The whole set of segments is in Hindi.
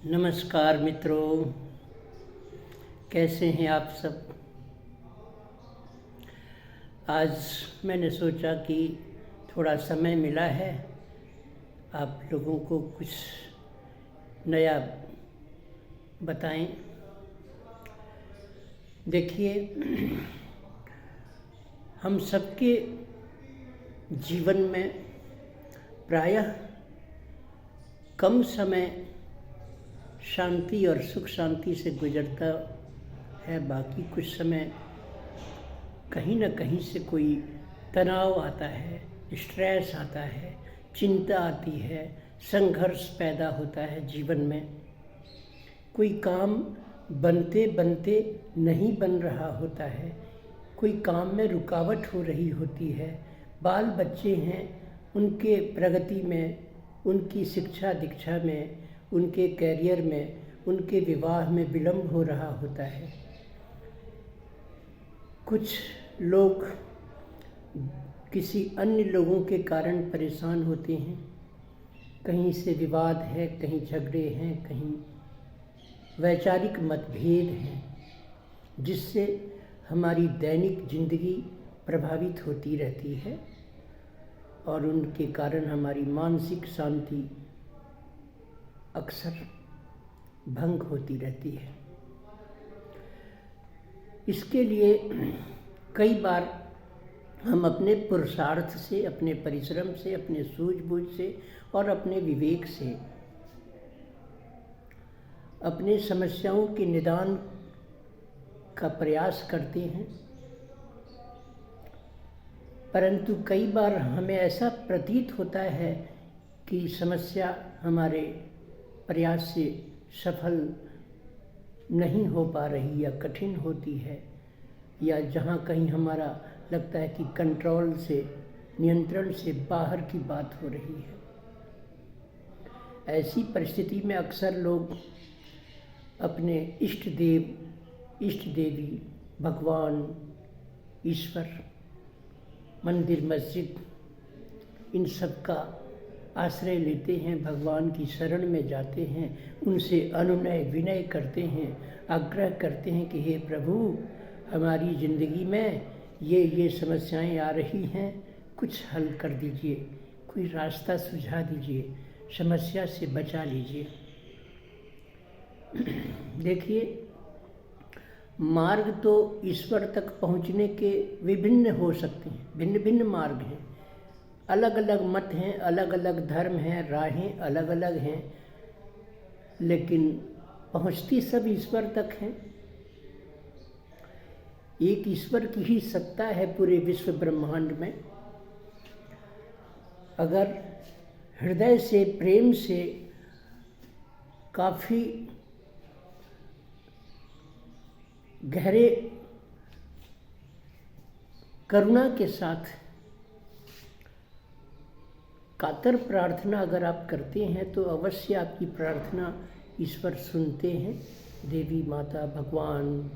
नमस्कार मित्रों, कैसे हैं आप सब। आज मैंने सोचा कि थोड़ा समय मिला है, आप लोगों को कुछ नया बताएं। देखिए, हम सबके जीवन में प्रायः कम समय शांति और सुख शांति से गुजरता है। बाकी कुछ समय कहीं न कहीं से कोई तनाव आता है, स्ट्रेस आता है, चिंता आती है, संघर्ष पैदा होता है जीवन में। कोई काम बनते बनते नहीं बन रहा होता है, कोई काम में रुकावट हो रही होती है। बाल बच्चे हैं, उनके प्रगति में, उनकी शिक्षा दीक्षा में, उनके कैरियर में, उनके विवाह में विलम्ब हो रहा होता है। कुछ लोग किसी अन्य लोगों के कारण परेशान होते हैं। कहीं से विवाद है, कहीं झगड़े हैं, कहीं वैचारिक मतभेद हैं, जिससे हमारी दैनिक जिंदगी प्रभावित होती रहती है और उनके कारण हमारी मानसिक शांति अक्सर भंग होती रहती है। इसके लिए कई बार हम अपने पुरुषार्थ से, अपने परिश्रम से, अपने सूझबूझ से और अपने विवेक से अपने समस्याओं के निदान का प्रयास करते हैं, परंतु कई बार हमें ऐसा प्रतीत होता है कि समस्या हमारे प्रयास से सफल नहीं हो पा रही या कठिन होती है, या जहाँ कहीं हमारा लगता है कि कंट्रोल से, नियंत्रण से बाहर की बात हो रही है। ऐसी परिस्थिति में अक्सर लोग अपने इष्ट देव, इष्ट देवी, भगवान, ईश्वर, मंदिर, मस्जिद, इन सब का आश्रय लेते हैं, भगवान की शरण में जाते हैं, उनसे अनुनय विनय करते हैं, आग्रह करते हैं कि हे प्रभु, हमारी ज़िंदगी में ये समस्याएं आ रही हैं, कुछ हल कर दीजिए, कोई रास्ता सुझा दीजिए, समस्या से बचा लीजिए। देखिए, मार्ग तो ईश्वर तक पहुंचने के विभिन्न हो सकते हैं, भिन्न भिन्न मार्ग हैं, अलग अलग मत हैं, अलग अलग धर्म हैं, राहें अलग अलग हैं, लेकिन पहुंचती सब ईश्वर तक हैं। एक ईश्वर की ही सत्ता है पूरे विश्व ब्रह्मांड में। अगर हृदय से, प्रेम से, काफ़ी गहरे करुणा के साथ कातर प्रार्थना अगर आप करते हैं तो अवश्य आपकी प्रार्थना ईश्वर सुनते हैं। देवी माता, भगवान,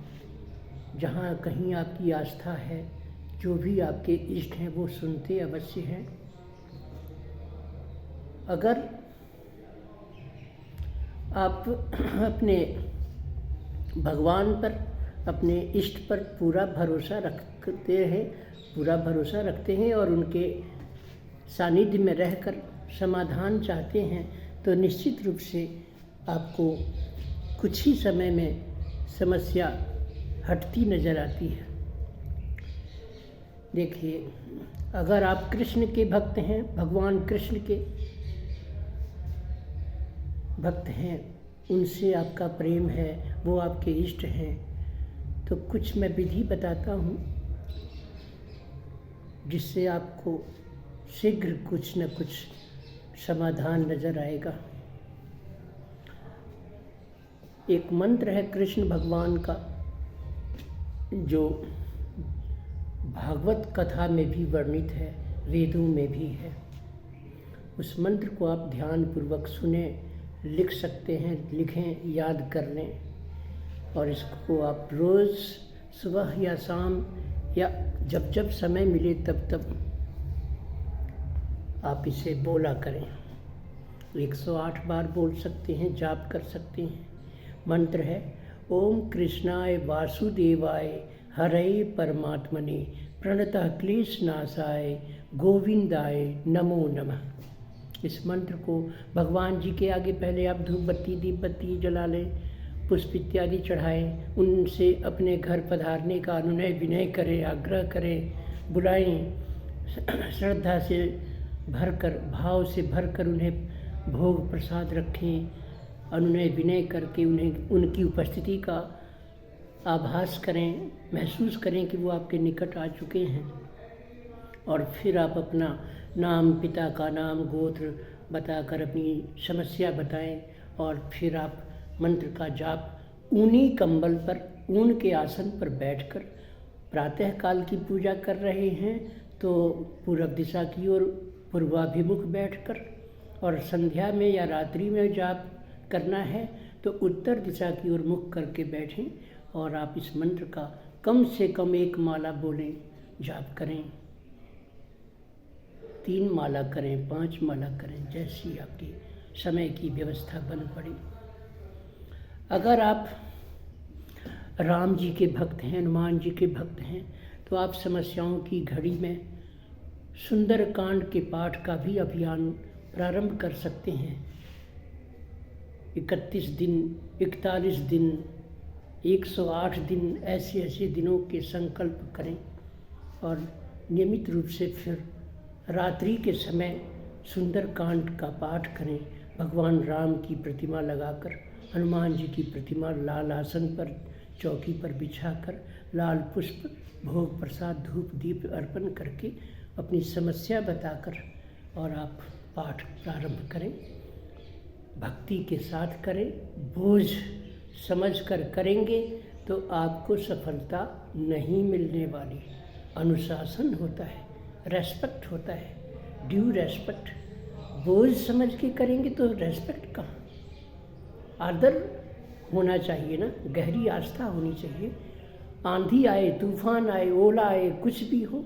जहाँ कहीं आपकी आस्था है, जो भी आपके इष्ट हैं वो सुनते अवश्य हैं। अगर आप अपने भगवान पर, अपने इष्ट पर पूरा भरोसा रखते हैं और उनके सानिध्य में रहकर समाधान चाहते हैं, तो निश्चित रूप से आपको कुछ ही समय में समस्या हटती नज़र आती है। देखिए, अगर आप कृष्ण के भक्त हैं, भगवान कृष्ण के भक्त हैं, उनसे आपका प्रेम है, वो आपके इष्ट हैं, तो कुछ मैं विधि बताता हूँ जिससे आपको शीघ्र कुछ न कुछ समाधान नज़र आएगा। एक मंत्र है कृष्ण भगवान का, जो भागवत कथा में भी वर्णित है, वेदों में भी है। उस मंत्र को आप ध्यानपूर्वक सुने, लिख सकते हैं, लिखें, याद कर लें, और इसको आप रोज़ सुबह या शाम या जब जब समय मिले तब तब आप इसे बोला करें। 108 बार बोल सकते हैं, जाप कर सकते हैं। मंत्र है ओम कृष्णाय वासुदेवाय हरये परमात्मने प्रणतः क्लेशनाशाय गोविंदाय नमो नमः। इस मंत्र को भगवान जी के आगे पहले आप धूप बत्ती दीप बत्ती जला लें, पुष्प इत्यादि चढ़ाएं, उनसे अपने घर पधारने का अनुनय विनय करें, आग्रह करें, बुलाएं, श्रद्धा से भरकर, भाव से भरकर उन्हें भोग प्रसाद रखें, अनुनय विनय करके उन्हें उनकी उपस्थिति का आभास करें, महसूस करें कि वो आपके निकट आ चुके हैं। और फिर आप अपना नाम, पिता का नाम, गोत्र बताकर अपनी समस्या बताएं और फिर आप मंत्र का जाप ऊनी कंबल पर, ऊन के आसन पर बैठकर प्रातः काल की पूजा कर रहे हैं तो पूर्व दिशा की ओर पूर्वाभिमुख बैठकर, और संध्या में या रात्रि में जाप करना है तो उत्तर दिशा की ओर मुख करके बैठें और आप इस मंत्र का कम से कम 1 माला बोलें, जाप करें, 3 माला करें, 5 माला करें, जैसी आपकी समय की व्यवस्था बन पड़े। अगर आप राम जी के भक्त हैं, हनुमान जी के भक्त हैं, तो आप समस्याओं की घड़ी में सुंदरकांड के पाठ का भी अभियान प्रारंभ कर सकते हैं। 31 दिन, 41 दिन, 108 दिन, ऐसे दिनों के संकल्प करें और नियमित रूप से फिर रात्रि के समय सुंदरकांड का पाठ करें। भगवान राम की प्रतिमा लगाकर, हनुमान जी की प्रतिमा लाल आसन पर, चौकी पर बिछाकर, लाल पुष्प, भोग प्रसाद, धूप दीप अर्पण करके अपनी समस्या बताकर और आप पाठ प्रारंभ करें। भक्ति के साथ करें, बोझ समझकर करेंगे तो आपको सफलता नहीं मिलने वाली। अनुशासन होता है, रेस्पेक्ट होता है, ड्यू रेस्पेक्ट। बोझ समझ के करेंगे तो रेस्पेक्ट कहाँ, आदर होना चाहिए ना, गहरी आस्था होनी चाहिए। आंधी आए, तूफान आए, ओला आए, कुछ भी हो,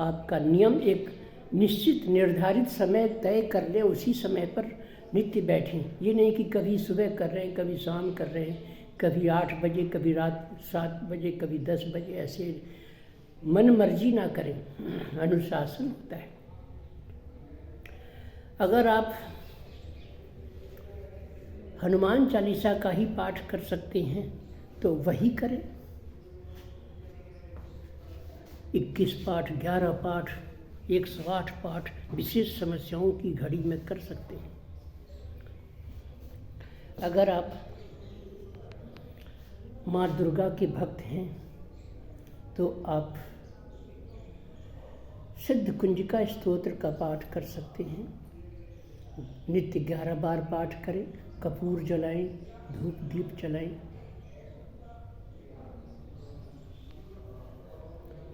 आपका नियम एक निश्चित निर्धारित समय तय कर ले, उसी समय पर नित्य बैठें। ये नहीं कि कभी सुबह कर रहे हैं, कभी शाम कर रहे हैं, कभी 8 बजे, कभी रात 7 बजे, कभी 10 बजे, ऐसे मन मर्जी ना करें। अनुशासन होता है। अगर आप हनुमान चालीसा का ही पाठ कर सकते हैं तो वही करें। 21 पाठ, 11 पाठ, 108 पाठ विशेष समस्याओं की घड़ी में कर सकते हैं। अगर आप माँ दुर्गा के भक्त हैं तो आप सिद्ध कुंजिका स्तोत्र का पाठ कर सकते हैं। नित्य 11 बार पाठ करें, कपूर जलाएं, धूप दीप जलाएं।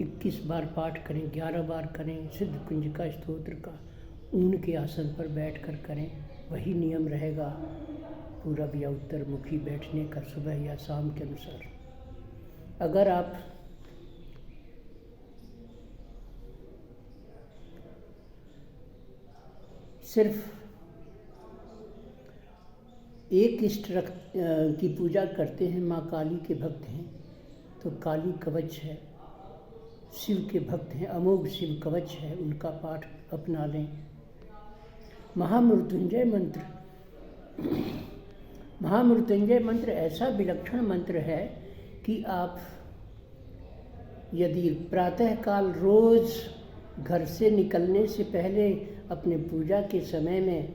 21 बार पाठ करें, 11 बार करें सिद्ध कुंजिका स्तोत्र का, ऊन के आसन पर बैठकर करें। वही नियम रहेगा पूरब या उत्तर मुखी बैठने का, सुबह या शाम के अनुसार। अगर आप सिर्फ एक इष्ट की पूजा करते हैं, माँ काली के भक्त हैं तो काली कवच है। शिव के भक्त हैं, अमोघ शिव कवच है, उनका पाठ अपना लें। महामृत्युंजय मंत्र, महामृत्युंजय मंत्र ऐसा विलक्षण मंत्र है कि आप यदि प्रातःकाल रोज घर से निकलने से पहले अपने पूजा के समय में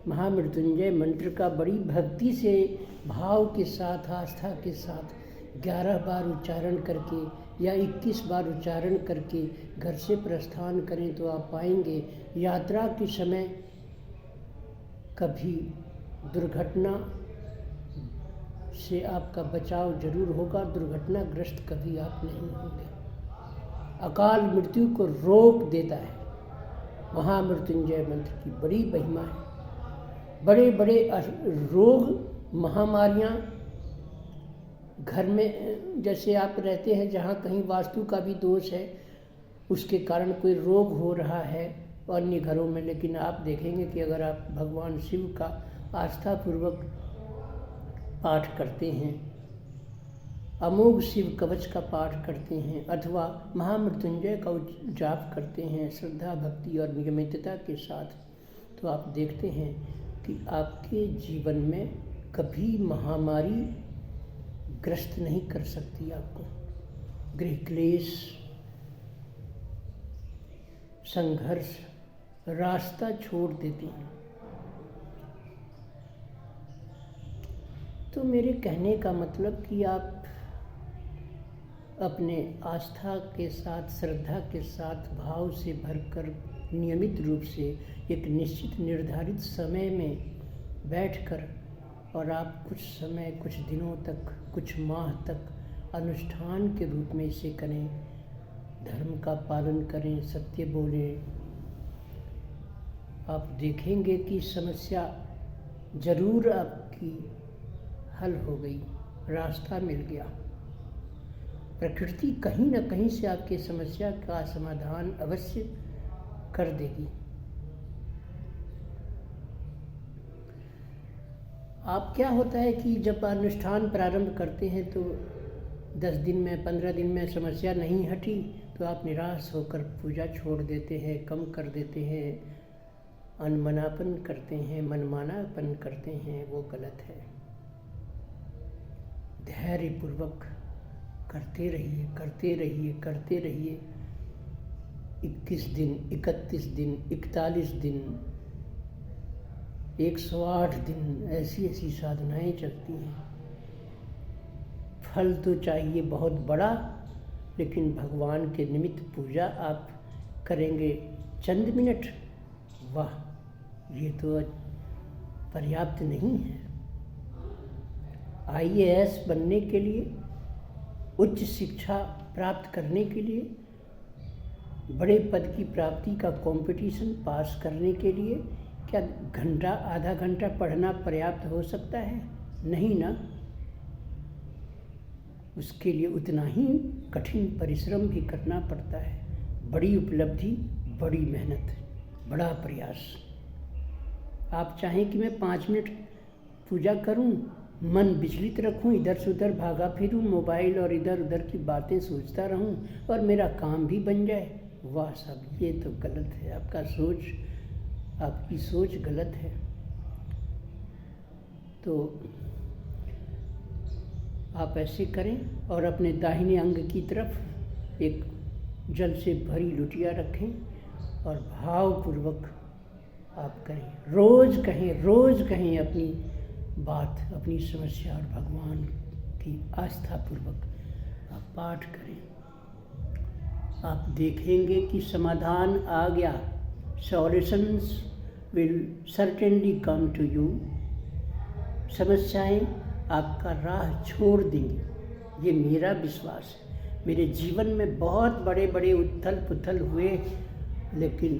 महामृत्युंजय मंत्र का बड़ी भक्ति से, भाव के साथ, आस्था के साथ 11 बार उच्चारण करके या 21 बार उच्चारण करके घर से प्रस्थान करें तो आप पाएंगे यात्रा के समय कभी दुर्घटना से आपका बचाव जरूर होगा, दुर्घटनाग्रस्त कभी आप नहीं होंगे। अकाल मृत्यु को रोक देता है। महामृत्युंजय मंत्र की बड़ी महिमा है। बड़े बड़े रोग, महामारियाँ घर में, जैसे आप रहते हैं जहाँ कहीं वास्तु का भी दोष है, उसके कारण कोई रोग हो रहा है, अन्य घरों में, लेकिन आप देखेंगे कि अगर आप भगवान शिव का आस्थापूर्वक पाठ करते हैं, अमोघ शिव कवच का पाठ करते हैं अथवा महामृत्युंजय का जाप करते हैं श्रद्धा भक्ति और नियमितता के साथ, तो आप देखते हैं कि आपके जीवन में कभी महामारी ग्रस्त नहीं कर सकती आपको। गृह क्लेश, संघर्ष रास्ता छोड़ देती हैं। तो मेरे कहने का मतलब कि आप अपने आस्था के साथ, श्रद्धा के साथ, भाव से भरकर नियमित रूप से एक निश्चित निर्धारित समय में बैठकर और आप कुछ समय, कुछ दिनों तक, कुछ माह तक अनुष्ठान के रूप में इसे करें, धर्म का पालन करें, सत्य बोलें, आप देखेंगे कि समस्या जरूर आपकी हल हो गई, रास्ता मिल गया। प्रकृति कहीं न कहीं से आपकी समस्या का समाधान अवश्य कर देगी। आप क्या होता है कि जब अनुष्ठान प्रारंभ करते हैं तो 10 दिन में, 15 दिन में समस्या नहीं हटी तो आप निराश होकर पूजा छोड़ देते हैं, कम कर देते हैं, अनमनापन करते हैं, मनमानापन करते हैं। वो गलत है। धैर्यपूर्वक करते रहिए, करते रहिए, करते रहिए। 21 दिन, 31 दिन, 41 दिन, 108 दिन ऐसी ऐसी साधनाएं चलती हैं। फल तो चाहिए बहुत बड़ा, लेकिन भगवान के निमित्त पूजा आप करेंगे चंद मिनट, वाह, ये तो पर्याप्त नहीं है। IAS बनने के लिए, उच्च शिक्षा प्राप्त करने के लिए, बड़े पद की प्राप्ति का कंपटीशन पास करने के लिए क्या घंटा, आधा घंटा पढ़ना पर्याप्त हो सकता है? नहीं ना। उसके लिए उतना ही कठिन परिश्रम भी करना पड़ता है। बड़ी उपलब्धि, बड़ी मेहनत, बड़ा प्रयास। आप चाहें कि मैं 5 मिनट पूजा करूं, मन विचलित रखूं, इधर से उधर भागा फिरूं, मोबाइल और इधर उधर की बातें सोचता रहूं और मेरा काम भी बन जाए, वाह साहब, ये तो गलत है। आपकी सोच गलत है। तो आप ऐसे करें और अपने दाहिने अंग की तरफ एक जल से भरी लुटिया रखें और भावपूर्वक आप करें। रोज़ कहें अपनी बात, अपनी समस्या और भगवान की आस्थापूर्वक आप पाठ करें। आप देखेंगे कि समाधान आ गया। Solutions will certainly come to you. समस्याएं आपका राह छोड़ देंगी, ये मेरा विश्वास है। मेरे जीवन में बहुत बड़े बड़े उथल पुथल हुए, लेकिन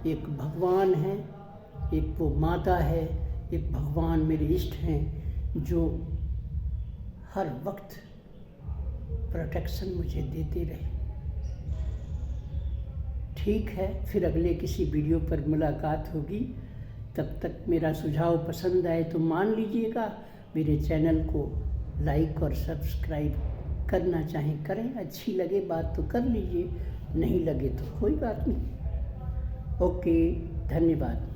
एक भगवान है, एक वो माता है, एक भगवान मेरे इष्ट हैं जो हर वक्त प्रोटेक्शन मुझे देते रहे। ठीक है, फिर अगले किसी वीडियो पर मुलाकात होगी। तब तक मेरा सुझाव पसंद आए तो मान लीजिएगा। मेरे चैनल को लाइक और सब्सक्राइब करना चाहें करें, अच्छी लगे बात तो कर लीजिए, नहीं लगे तो कोई बात नहीं। ओके, धन्यवाद।